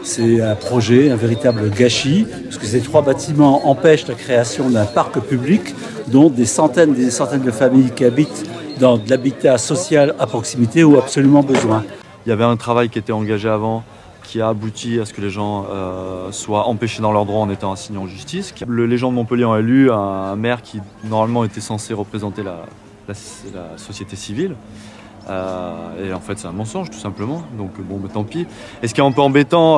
C'est un projet, un véritable gâchis, parce que ces 3 bâtiments empêchent la création d'un parc public dont des centaines de familles qui habitent dans de l'habitat social à proximité ont absolument besoin. Il y avait un travail qui était engagé avant, qui a abouti à ce que les gens soient empêchés dans leurs droits en étant assignés en justice. Les gens de Montpellier ont élu un maire qui normalement était censé représenter la société civile. Et en fait c'est un mensonge tout simplement, donc bon tant pis. Et ce qui est un peu embêtant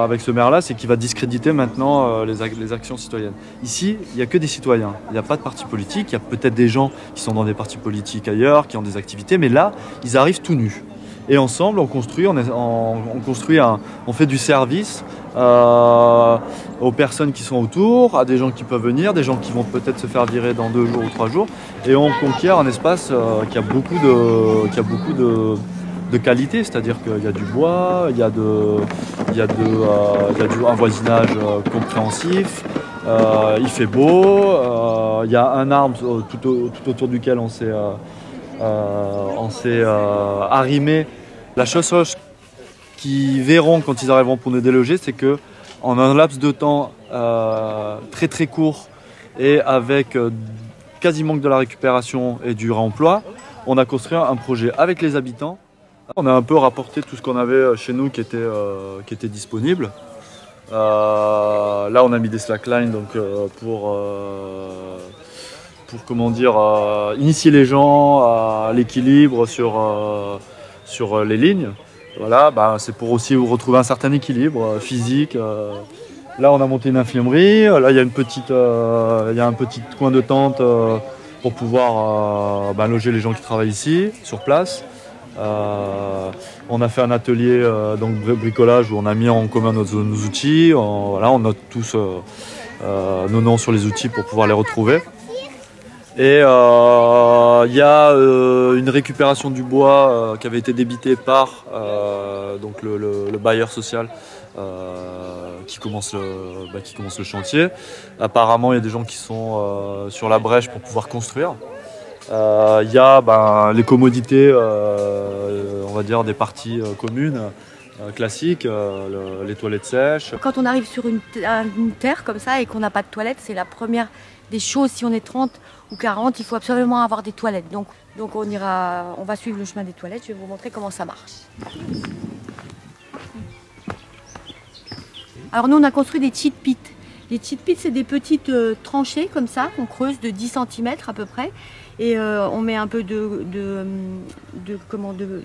avec ce maire là, c'est qu'il va discréditer maintenant les actions citoyennes. Ici il n'y a que des citoyens, il n'y a pas de parti politique, il y a peut-être des gens qui sont dans des partis politiques ailleurs, qui ont des activités, mais là ils arrivent tout nus. Et ensemble on construit, on fait du service aux personnes qui sont autour, à des gens qui peuvent venir, des gens qui vont peut-être se faire virer dans 2 jours ou 3 jours, et on conquiert un espace qui a beaucoup de qualité, c'est-à-dire qu'il y a du bois, il y a un voisinage compréhensif, il fait beau, il y a un arbre tout autour duquel on s'est arrimé. La chose qu'ils verront quand ils arriveront pour nous déloger, c'est que en un laps de temps très très court et avec quasiment que de la récupération et du réemploi, on a construit un projet avec les habitants. On a un peu rapporté tout ce qu'on avait chez nous qui était disponible. Là on a mis des slacklines donc, pour comment dire, initier les gens à l'équilibre sur les lignes. Voilà, c'est pour aussi retrouver un certain équilibre physique. Là, on a monté une infirmerie. Là, il y a un petit coin de tente pour pouvoir loger les gens qui travaillent ici, sur place. On a fait un atelier donc bricolage où on a mis en commun nos outils. Voilà, on note tous nos noms sur les outils pour pouvoir les retrouver. Et il y a une récupération du bois qui avait été débité par donc le bailleur social qui commence le chantier. Apparemment, il y a des gens qui sont sur la brèche pour pouvoir construire. Il y a les commodités, on va dire, des parties communes classiques, les toilettes sèches. Quand on arrive sur une terre comme ça et qu'on n'a pas de toilettes, c'est la première des choses. Si on est 30 ou 40, il faut absolument avoir des toilettes. Donc on va suivre le chemin des toilettes. Je vais vous montrer comment ça marche. Alors nous, on a construit des cheat pits. Les cheat pits, c'est des petites tranchées comme ça, qu'on creuse de 10 cm à peu près. Et on met un peu de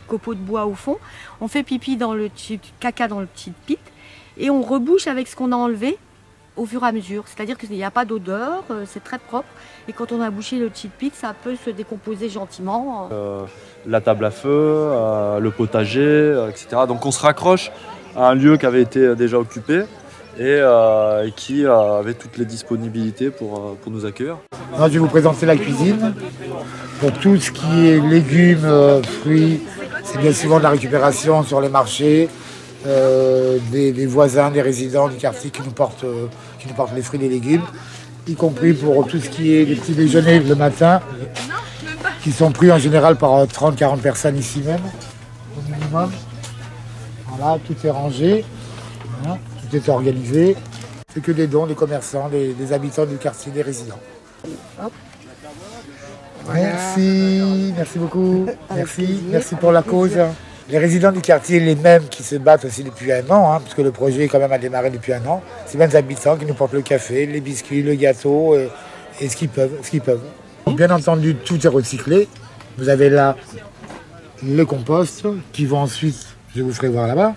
copeaux de bois au fond. On fait pipi caca dans le cheat pit. Et on rebouche avec ce qu'on a enlevé au fur et à mesure. C'est-à-dire qu'il n'y a pas d'odeur, c'est très propre. Et quand on a bouché le cheat pit, ça peut se décomposer gentiment. La table à feu, le potager, etc. Donc on se raccroche à un lieu qui avait été déjà occupé et qui avait toutes les disponibilités pour nous accueillir. Je vais vous présenter la cuisine. Pour tout ce qui est légumes, fruits, c'est bien souvent de la récupération sur les marchés. Des voisins, des résidents du quartier qui nous portent les fruits et les légumes, y compris pour tout ce qui est les petits déjeuners le matin, qui sont pris en général par 30-40 personnes ici même, au minimum. Voilà, tout est rangé, voilà, tout est organisé. C'est que des dons des commerçants, des habitants du quartier, des résidents. Hop. Merci beaucoup, merci pour la cause. Les résidents du quartier, les mêmes qui se battent aussi depuis 1 an, parce que le projet quand même a démarré depuis 1 an. Ces mêmes habitants qui nous portent le café, les biscuits, le gâteau et ce qu'ils peuvent. Bien entendu, tout est recyclé. Vous avez là le compost qui va ensuite, je vous ferai voir là-bas.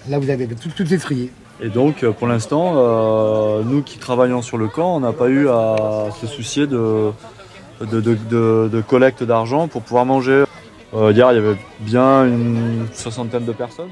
Là, vous avez tout est trié. Et donc, pour l'instant, nous qui travaillons sur le camp, on n'a pas eu à se soucier de collecte d'argent pour pouvoir manger. Hier, il y avait bien une 60aine de personnes.